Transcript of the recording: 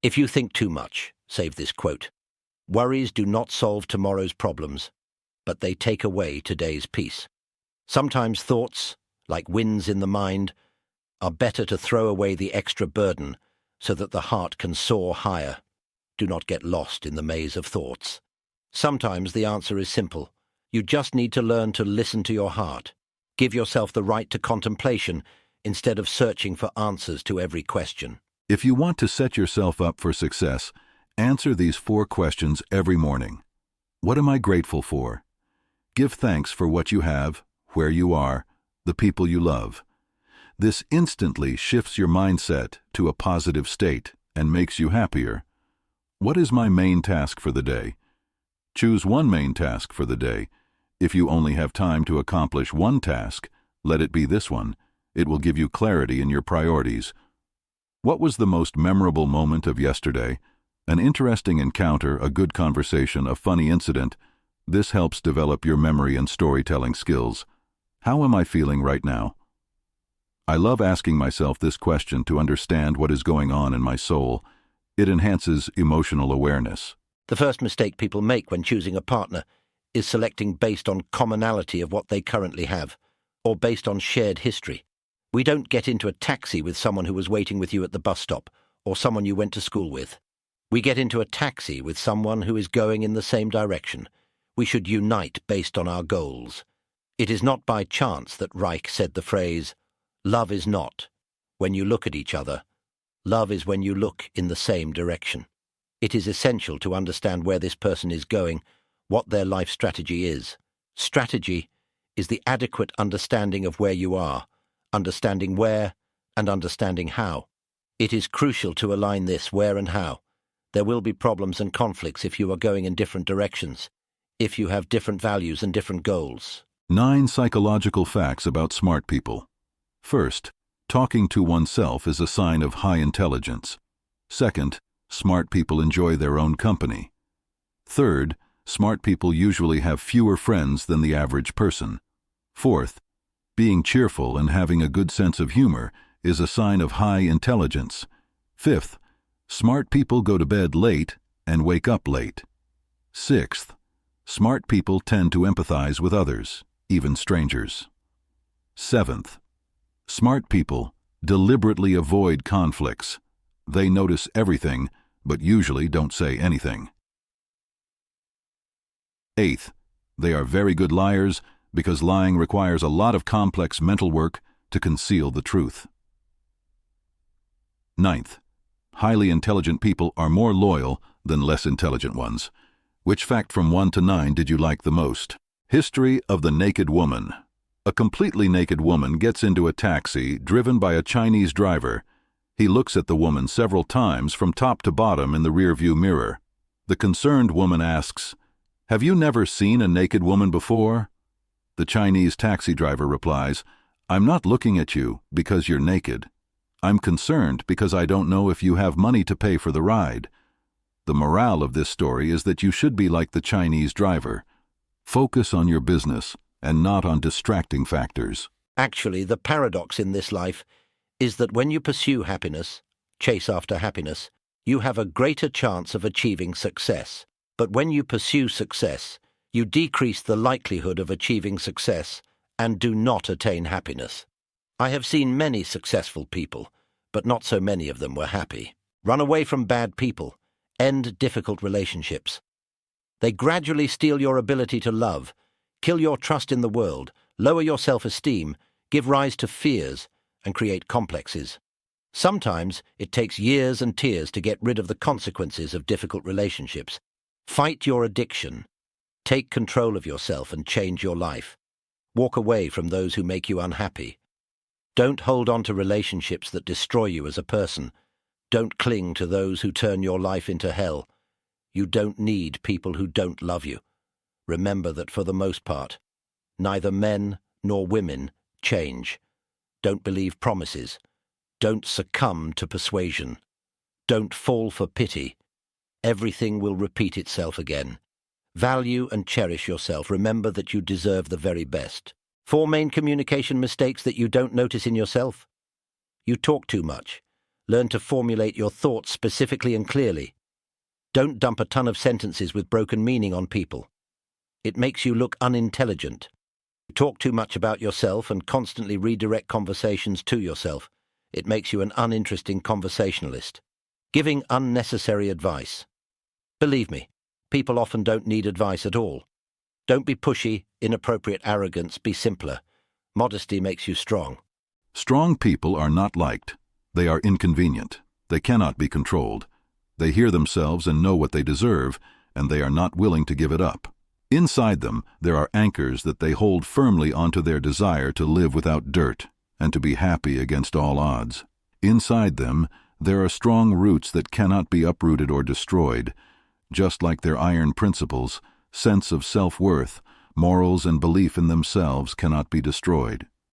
If you think too much, save this quote. Worries do not solve tomorrow's problems, but they take away today's peace. Sometimes thoughts, like winds in the mind, are better to throw away the extra burden so that the heart can soar higher. Do not get lost in the maze of thoughts. Sometimes the answer is simple. You just need to learn to listen to your heart. Give yourself the right to contemplation instead of searching for answers to every question. If you want to set yourself up for success, answer these 4 questions every morning. What am I grateful for? Give thanks for what you have, where you are, the people you love. This instantly shifts your mindset to a positive state and makes you happier. What is my main task for the day? Choose one main task for the day. If you only have time to accomplish one task, let it be this one. It will give you clarity in your priorities. What was the most memorable moment of yesterday? An interesting encounter, a good conversation, a funny incident. This helps develop your memory and storytelling skills. How am I feeling right now? I love asking myself this question to understand what is going on in my soul. It enhances emotional awareness. The first mistake people make when choosing a partner is selecting based on commonality of what they currently have, or based on shared history. We don't get into a taxi with someone who was waiting with you at the bus stop, or someone you went to school with. We get into a taxi with someone who is going in the same direction. We should unite based on our goals. It is not by chance that Reich said the phrase, "Love is not when you look at each other. Love is when you look in the same direction." It is essential to understand where this person is going, what their life strategy is. Strategy is the adequate understanding of where you are, understanding where and understanding how. It is crucial to align this where and how. There will be problems and conflicts if you are going in different directions, if you have different values and different goals. 9 psychological facts about smart people. First, talking to oneself is a sign of high intelligence. Second, smart people enjoy their own company. Third, smart people usually have fewer friends than the average person. Fourth, being cheerful and having a good sense of humor is a sign of high intelligence. Fifth, smart people go to bed late and wake up late. Sixth, smart people tend to empathize with others, even strangers. Seventh, smart people deliberately avoid conflicts. They notice everything, but usually don't say anything. Eighth, they are very good liars because lying requires a lot of complex mental work to conceal the truth. Ninth, highly intelligent people are more loyal than less intelligent ones. Which fact from 1 to 9 did you like the most? History of the naked woman. A completely naked woman gets into a taxi driven by a Chinese driver. He looks at the woman several times from top to bottom in the rearview mirror. The concerned woman asks, "Have you never seen a naked woman before?" The Chinese taxi driver replies, "I'm not looking at you because you're naked. I'm concerned because I don't know if you have money to pay for the ride." The morale of this story is that you should be like the Chinese driver. Focus on your business and not on distracting factors. Actually, the paradox in this life is that when you pursue happiness, chase after happiness, you have a greater chance of achieving success. But when you pursue success, you decrease the likelihood of achieving success and do not attain happiness. I have seen many successful people, but not so many of them were happy. Run away from bad people. End difficult relationships. They gradually steal your ability to love, kill your trust in the world, lower your self-esteem, give rise to fears, and create complexes. Sometimes it takes years and tears to get rid of the consequences of difficult relationships. Fight your addiction. Take control of yourself and change your life. Walk away from those who make you unhappy. Don't hold on to relationships that destroy you as a person. Don't cling to those who turn your life into hell. You don't need people who don't love you. Remember that for the most part, neither men nor women change. Don't believe promises. Don't succumb to persuasion. Don't fall for pity. Everything will repeat itself again. Value and cherish yourself. Remember that you deserve the very best. 4 main communication mistakes that you don't notice in yourself. You talk too much. Learn to formulate your thoughts specifically and clearly. Don't dump a ton of sentences with broken meaning on people. It makes you look unintelligent. Talk too much about yourself and constantly redirect conversations to yourself. It makes you an uninteresting conversationalist. Giving unnecessary advice. Believe me, people often don't need advice at all. Don't be pushy, inappropriate arrogance, be simpler. Modesty makes you strong. Strong people are not liked. They are inconvenient. They cannot be controlled. They hear themselves and know what they deserve, and they are not willing to give it up. Inside them, there are anchors that they hold firmly onto their desire to live without dirt and to be happy against all odds. Inside them, there are strong roots that cannot be uprooted or destroyed. Just like their iron principles, sense of self-worth, morals, and belief in themselves cannot be destroyed.